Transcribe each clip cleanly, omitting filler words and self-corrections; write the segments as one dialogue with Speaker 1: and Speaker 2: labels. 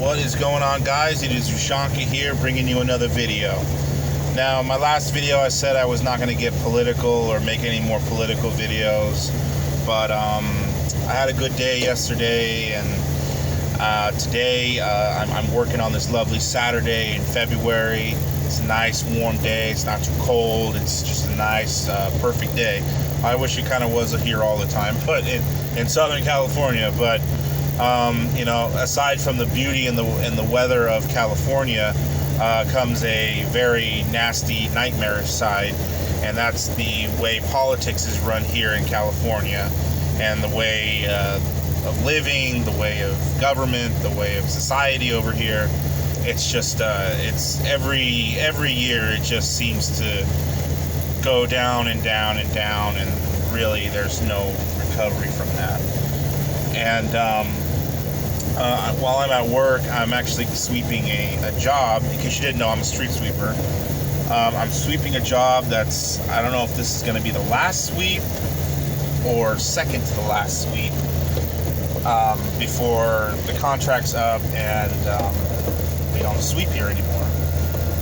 Speaker 1: What is going on, guys? It is Ushanka here, bringing you another video. Now, my last video I said I was not going to get political or make any more political videos, but I had a good day yesterday, and today I'm working on this lovely Saturday in February. It's a nice warm day. It's not too cold. It's just a nice, perfect day. I wish it kind of was here all the time, but in Southern California. But aside from the beauty and the weather of California, comes a very nasty, nightmarish side, and that's the way politics is run here in California, and the way of living, the way of government, the way of society over here. It's just it's every year it just seems to go down and down and down, and really there's no recovery from that. And while I'm at work, I'm actually sweeping a job. In case you didn't know, I'm a street sweeper. I'm sweeping a job that's, I don't know if this is going to be the last sweep or second to the last sweep before the contract's up and we don't sweep here anymore.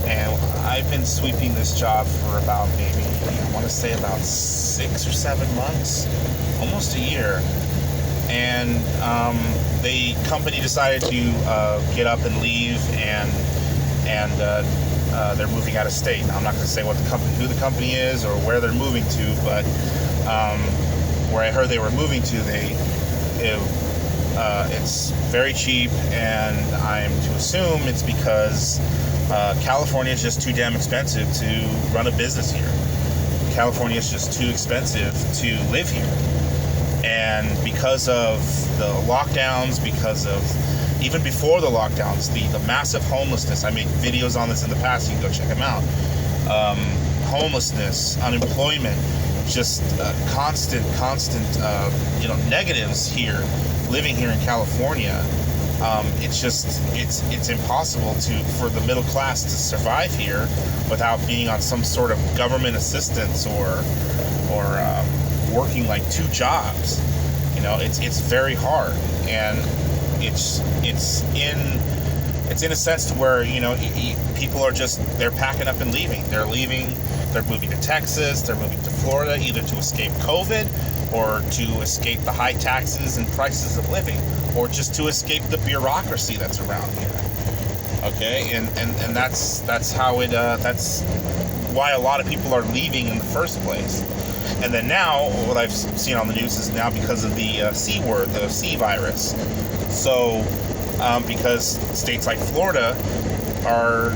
Speaker 1: And I've been sweeping this job for about maybe, I want to say about 6 or 7 months, almost a year. And the company decided to get up and leave, and they're moving out of state. Now, I'm not going to say who the company is or where they're moving to, but where I heard they were moving to, it's very cheap, and I'm to assume it's because California is just too damn expensive to run a business here. California is just too expensive to live here. And because of the lockdowns, because of even before the lockdowns, the massive homelessness, I made videos on this in the past, you can go check them out. Homelessness, unemployment, just constant negatives here, living here in California. It's impossible for the middle class to survive here without being on some sort of government assistance or working like 2 jobs. It's very hard, and it's in a sense to where people are they're packing up and leaving. They're moving to Texas, they're moving to Florida, either to escape COVID or to escape the high taxes and prices of living, or just to escape the bureaucracy that's around here. Okay, and that's why a lot of people are leaving in the first place. And then now, what I've seen on the news is now because of the C word, the C virus. So, because states like Florida are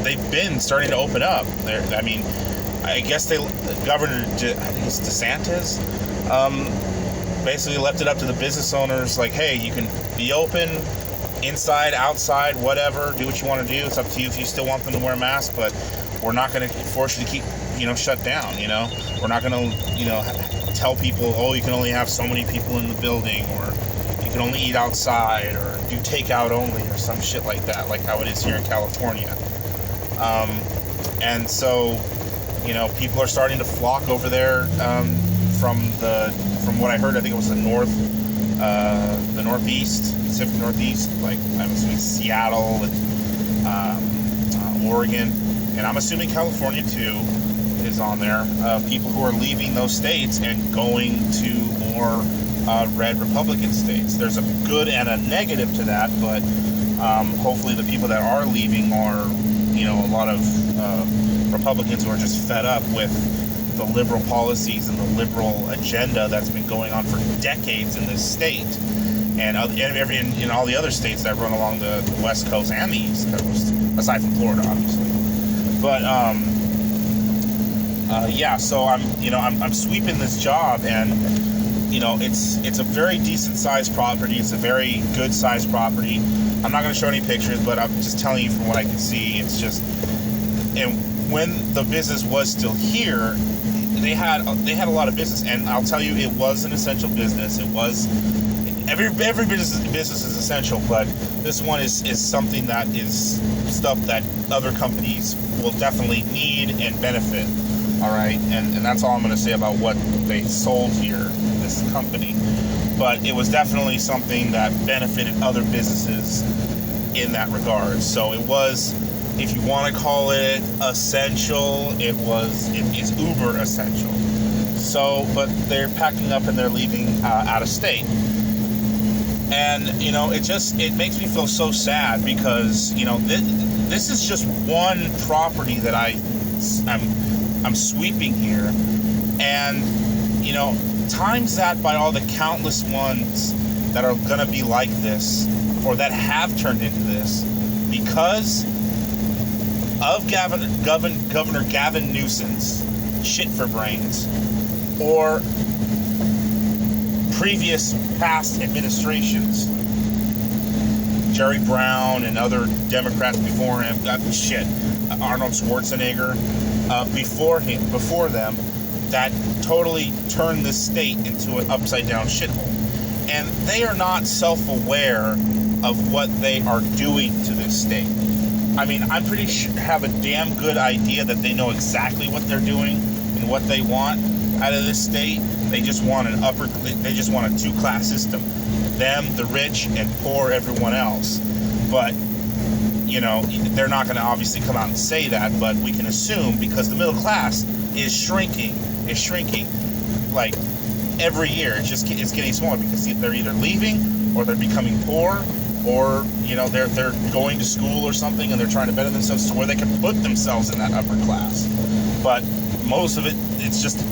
Speaker 1: they've been starting to open up. I guess Governor, I think it's DeSantis, basically left it up to the business owners, like, hey, you can be open, inside, outside, whatever, do what you want to do. It's up to you if you still want them to wear a mask, but we're not going to force you to keep shut down. We're not going to tell people, oh, you can only have so many people in the building, or you can only eat outside, or do takeout only, or some shit like that, like how it is here in California. And so people are starting to flock over there from what I heard. I think it was the northeast, Pacific Northeast, like I'm assuming Seattle and Oregon, and I'm assuming California too is on there. People who are leaving those states and going to more red Republican states. There's a good and a negative to that, but hopefully the people that are leaving are a lot of Republicans who are just fed up with the liberal policies and the liberal agenda that's been going on for decades in this state, and in all the other states that run along the West Coast and the East Coast, aside from Florida, obviously. But so I'm sweeping this job, and it's a very decent sized property. It's a very good sized property. I'm not going to show any pictures, but I'm just telling you from what I can see. It's just, and when the business was still here, they had a lot of business, and I'll tell you, it was an essential business. It was every business is essential, but this one is something that is stuff that other companies will definitely need and benefit. All right, and that's all I'm going to say about what they sold here, this company. but it was definitely something that benefited other businesses in that regard. So it was, if you want to call it essential, it's uber essential. So, but they're packing up and they're leaving out of state. And, you know, it makes me feel so sad because, you know, this is just one property that I'm sweeping here. And, you know, times that by all the countless ones that are going to be like this, or that have turned into this, because of Governor Gavin Newsom's shit for brains, or previous past administrations, Jerry Brown and other Democrats before him, Arnold Schwarzenegger, before them, that totally turned this state into an upside-down shithole. And they are not self-aware of what they are doing to this state. I mean, I'm pretty sure have a damn good idea that they know exactly what they're doing and what they want out of this state. They just want they just want a two-class system. Them, the rich, and poor everyone else. But, you know, they're not going to obviously come out and say that, but we can assume, because the middle class is shrinking like every year. It's getting smaller because they're either leaving, or they're becoming poor, or, you know, they're going to school or something and they're trying to better themselves to where they can put themselves in that upper class. But most of the time it's just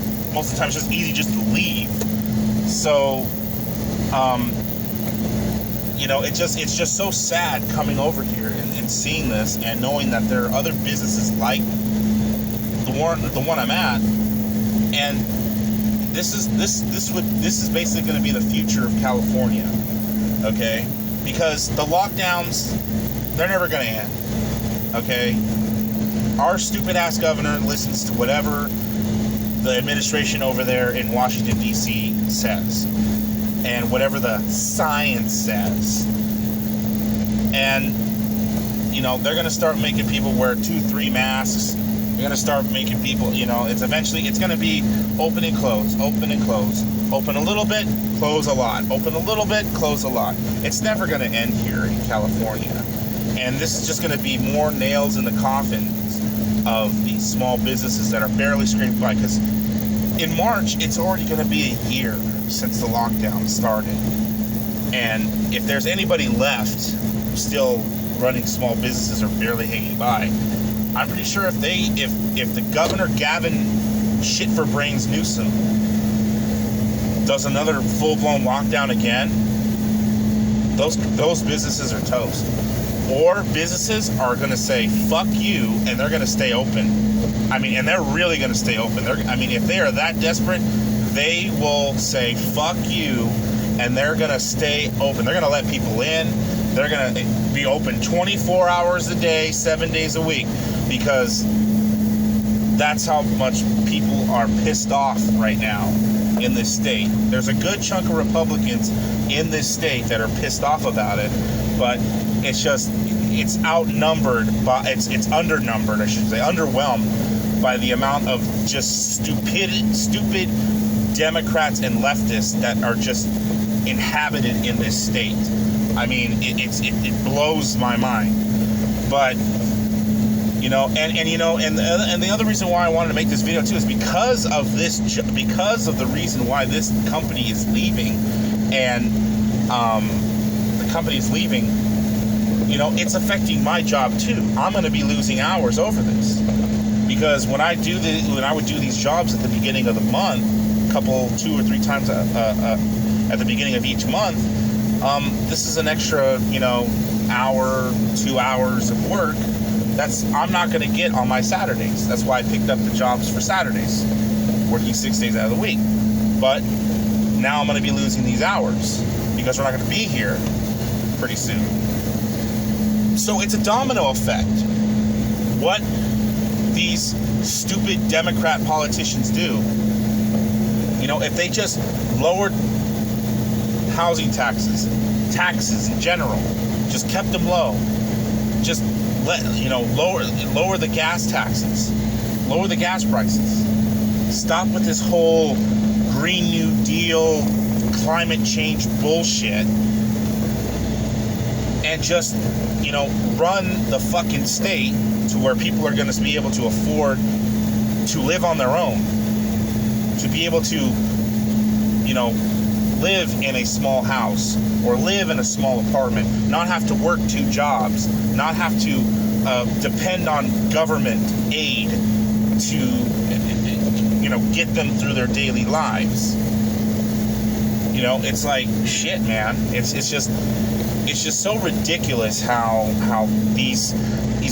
Speaker 1: easy just to leave. So, you know, it's just so sad coming over here and seeing this and knowing that there are other businesses like the one I'm at, and this is basically going to be the future of California, okay? Because the lockdowns, they're never going to end, okay? Our stupid ass governor listens to whatever the administration over there in Washington, D.C. says, and whatever the science says. And, you know, they're going to start making people wear 2-3 masks. They're going to start making people, you know, it's going to be open and close, open and close. Open a little bit, close a lot. Open a little bit, close a lot. It's never going to end here in California. And this is just going to be more nails in the coffins of these small businesses that are barely scraping by. Because in March, it's already going to be a year since the lockdown started. And if there's anybody left still running small businesses or barely hanging by, I'm pretty sure if the Governor Gavin shit for brains Newsom does another full-blown lockdown again, those businesses are toast. Or businesses are going to say, fuck you, and they're going to stay open. I mean, and they're really going to stay open. If they are that desperate, they will say, fuck you, and they're going to stay open. They're going to let people in. They're going to be open 24 hours a day, 7 days a week, because that's how much people are pissed off right now in this state. There's a good chunk of Republicans in this state that are pissed off about it, but it's undernumbered, I should say, underwhelmed by the amount of just stupid Democrats and leftists that are just inhabited in this state. I mean, it blows my mind. But, you know, and the other reason why I wanted to make this video too is because of the reason why this company is leaving, and the company is leaving. You know, it's affecting my job too. I'm going to be losing hours over this, because when I would do these jobs at the beginning of the month, 2 or 3 times at the beginning of each month, this is an extra, you know, hour, 2 hours of work I'm not going to get on my Saturdays. That's why I picked up the jobs for Saturdays, working 6 days out of the week. But now I'm going to be losing these hours because we're not going to be here pretty soon. So it's a domino effect. What these stupid Democrat politicians do, you know, if they just lowered housing taxes in general, just kept them low, just lower the gas taxes, lower the gas prices, stop with this whole Green New Deal climate change bullshit and just, run the fucking state to where people are going to be able to afford to live on their own, to be able to, live in a small house or live in a small apartment, not have to work 2 jobs, not have to depend on government aid to, get them through their daily lives. It's like, shit, man. It's just so ridiculous how these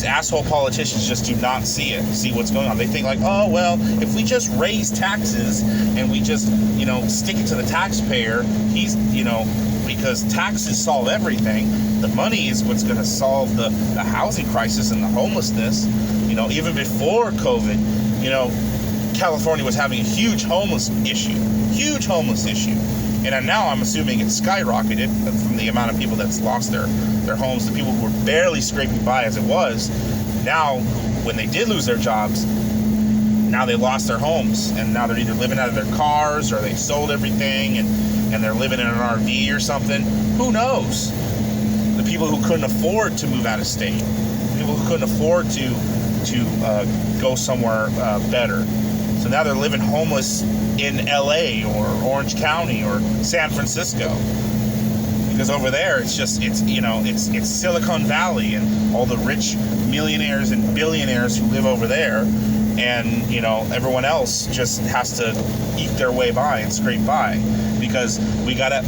Speaker 1: asshole politicians just do not see what's going on. They think like, oh, well, if we just raise taxes and we just, stick it to the taxpayer, because taxes solve everything. The money is what's going to solve the housing crisis and the homelessness. Even before COVID, California was having a huge homeless issue. And now I'm assuming it's skyrocketed from the amount of people that's lost their homes, the people who were barely scraping by as it was. Now, when they did lose their jobs, now they lost their homes, and now they're either living out of their cars or they sold everything and they're living in an RV or something. Who knows? The people who couldn't afford to move out of state, people who couldn't afford to go somewhere better. So now they're living homeless in LA or Orange County or San Francisco, because over there it's Silicon Valley and all the rich millionaires and billionaires who live over there, and everyone else just has to eat their way by and scrape by, because we gotta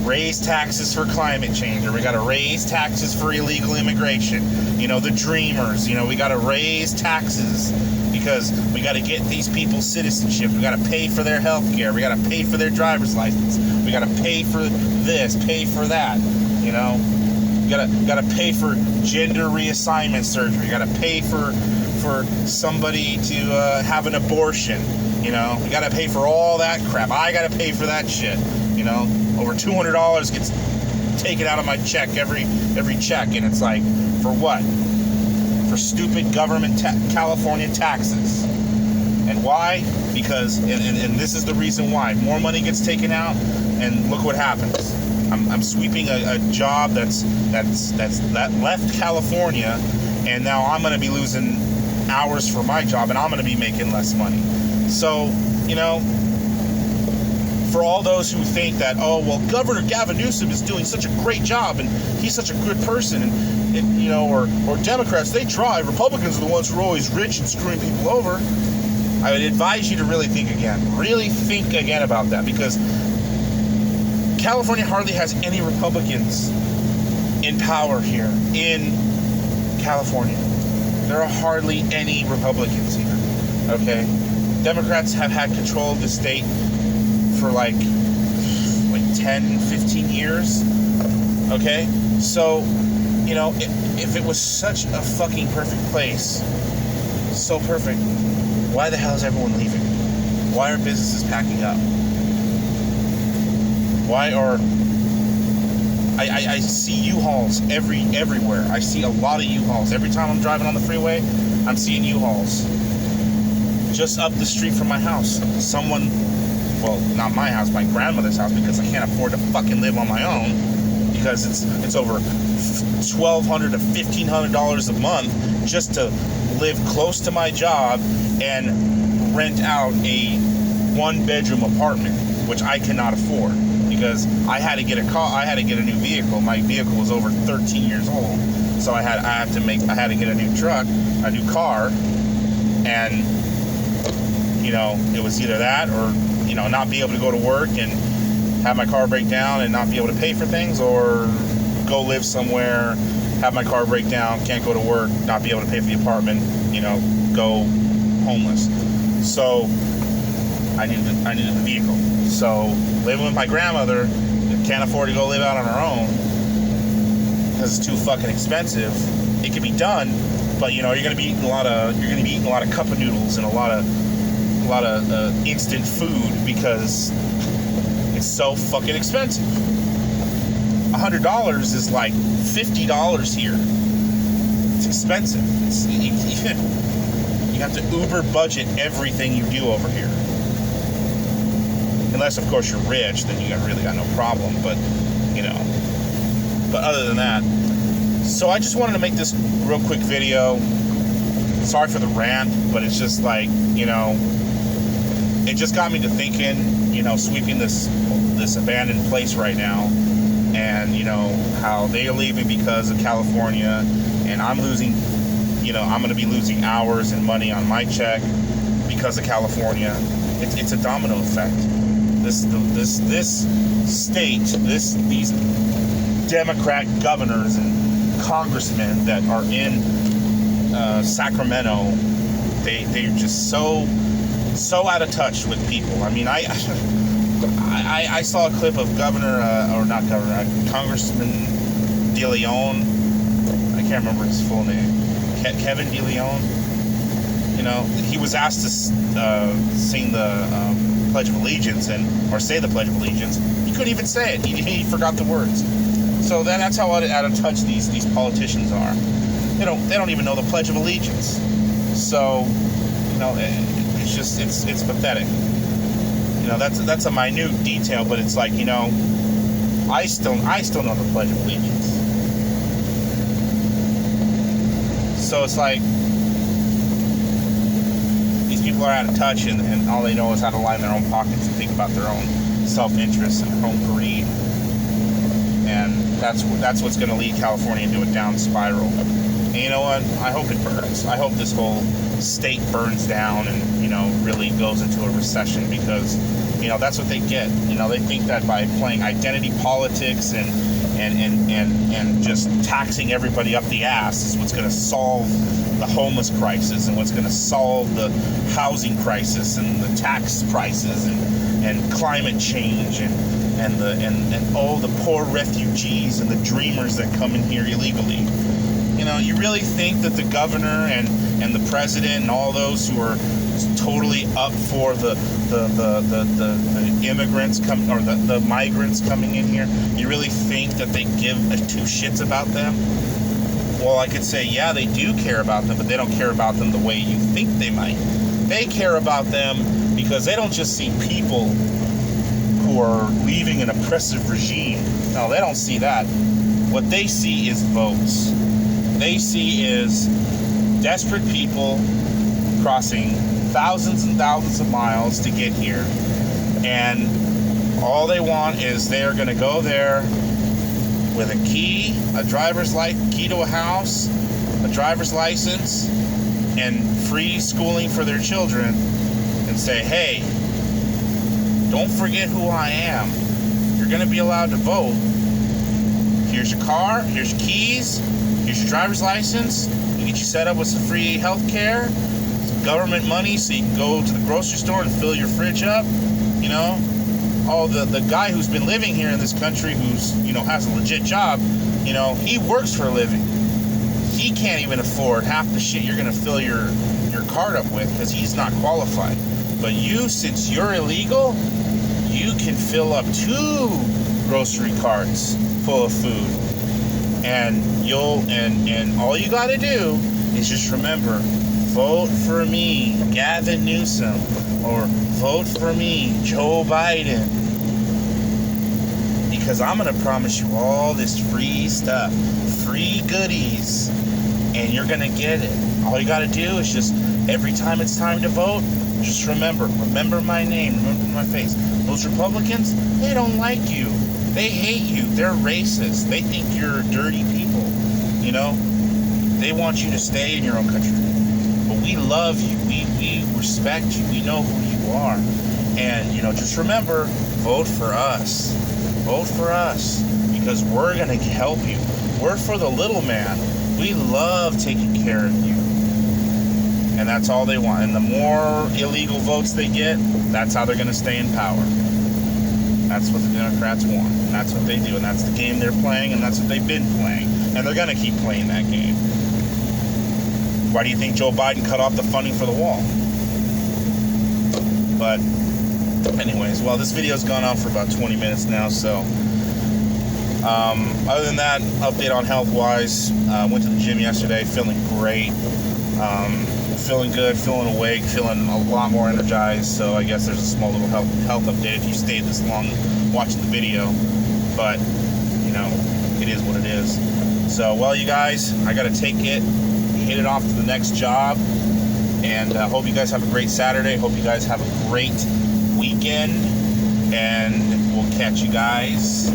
Speaker 1: raise taxes for climate change, or we gotta raise taxes for illegal immigration, the dreamers, we gotta raise taxes because we got to get these people's citizenship. We got to pay for their health care. We got to pay for their driver's license. We got to pay for this, pay for that. We got to pay for gender reassignment surgery. We got to pay for somebody to have an abortion. We got to pay for all that crap. I got to pay for that shit. Over $200 gets taken out of my check every check, and it's like, for what? For stupid government California taxes. And why? Because, and this is the reason why, more money gets taken out, and look what happens. I'm sweeping a job that left California, and now I'm going to be losing hours for my job, and I'm going to be making less money. So, for all those who think that, oh, well, Governor Gavin Newsom is doing such a great job, and he's such a good person, and or Democrats, they try. Republicans are the ones who are always rich and screwing people over. I would advise you to really think again. Really think again about that, because California hardly has any Republicans in power here in California. There are hardly any Republicans here, okay? Democrats have had control of the state for like 10, 15 years, okay? So, if it was such a fucking perfect place, so perfect, why the hell is everyone leaving? Why are businesses packing up? Why are... I see U-Hauls everywhere. I see a lot of U-Hauls. Every time I'm driving on the freeway, I'm seeing U-Hauls. Just up the street from my house, someone... Well, not my house, my grandmother's house, because I can't afford to fucking live on my own, because it's over $1,200 to $1,500 a month just to live close to my job and rent out a 1-bedroom apartment, which I cannot afford, because I had to get a new vehicle. My vehicle was over 13 years old, so I had to get a new truck, a new car, and it was either that or not be able to go to work and have my car break down and not be able to pay for things, or go live somewhere, have my car break down, can't go to work, not be able to pay for the apartment, go homeless. So I needed a vehicle. So living with my grandmother, can't afford to go live out on her own because it's too fucking expensive. It can be done, but you're gonna be eating a lot of cup of noodles and a lot of instant food, because it's so fucking expensive. $100 is like $50 here. It's expensive. You have to Uber budget everything you do over here. Unless, of course, you're rich, then you really got no problem. But, you know, but other than that, so I just wanted to make this real quick video. Sorry for the rant, but it's just like, you know, it just got me to thinking, you know, sweeping this abandoned place right now, and, you know, how they are leaving because of California, and I'm losing, you know, I'm going to be losing hours and money on my check because of California. It's a domino effect. This state, these Democrat governors and congressmen that are in Sacramento, they're just so out of touch with people. I mean, I saw a clip of Congressman DeLeon. I can't remember his full name. Kevin DeLeon. You know, he was asked to sing the Pledge of Allegiance or say the Pledge of Allegiance. He couldn't even say it. He forgot the words. So that's how out of touch these politicians are. They don't even know the Pledge of Allegiance. So, you know, it's pathetic. You know, that's a minute detail, but it's like, you know, I still know the Pledge of Allegiance. So it's like these people are out of touch, and all they know is how to line their own pockets and think about their own self-interest and their own greed. And that's what's going to lead California into a down spiral. And you know what? I hope it burns. I hope this whole state burns down and, you know, really goes into a recession, because, you know, that's what they get. You know, they think that by playing identity politics and just taxing everybody up the ass is what's going to solve the homeless crisis, and what's going to solve the housing crisis and the tax prices and climate change and the poor refugees and the dreamers that come in here illegally. You know, you really think that the governor and the president and all those who are totally up for the immigrants the migrants coming in here, you really think that they give two shits about them? Well, I could say, yeah, they do care about them, but they don't care about them the way you think they might. They care about them because they don't just see people who are leaving an oppressive regime. No, they don't see that. What they see is votes. They see is desperate people crossing thousands and thousands of miles to get here. And all they want is they're going to go there with a key, key to a house, a driver's license, and free schooling for their children, and say, hey, don't forget who I am. You're going to be allowed to vote. Here's your car, here's your keys, here's your driver's license. We get you set up with some free health care, some government money so you can go to the grocery store and fill your fridge up, you know. Oh, the guy who's been living here in this country, who's, you know, has a legit job, you know, he works for a living. He can't even afford half the shit you're going to fill your card up with, because he's not qualified. But you, since you're illegal, you can fill up 2 grocery carts full of food. And and all you got to do is just remember, vote for me, Gavin Newsom, or vote for me, Joe Biden, because I'm going to promise you all this free stuff, free goodies, and you're going to get it. All you got to do is just, every time it's time to vote, just remember my name, remember my face. Those Republicans, they don't like you. They hate you. They're racist. They think you're dirty people, you know? They want you to stay in your own country. But we love you. We respect you. We know who you are. And, you know, just remember, vote for us. Vote for us, because we're going to help you. We're for the little man. We love taking care of you. And that's all they want. And the more illegal votes they get, that's how they're going to stay in power. That's what the Democrats want. And that's what they do. And that's the game they're playing. And that's what they've been playing. And they're going to keep playing that game. Why do you think Joe Biden cut off the funding for the wall? But anyways, well, this video's gone on for about 20 minutes now. So other than that, update on health-wise. Went to the gym yesterday, feeling great. feeling good, feeling awake, feeling a lot more energized. So I guess there's a small little health update if you stayed this long watching the video. But, you know, it is what it is. So, well, you guys, I got to take it, hit it off to the next job. And hope you guys have a great Saturday. Hope you guys have a great weekend. And we'll catch you guys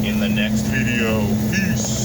Speaker 1: in the next video. Peace.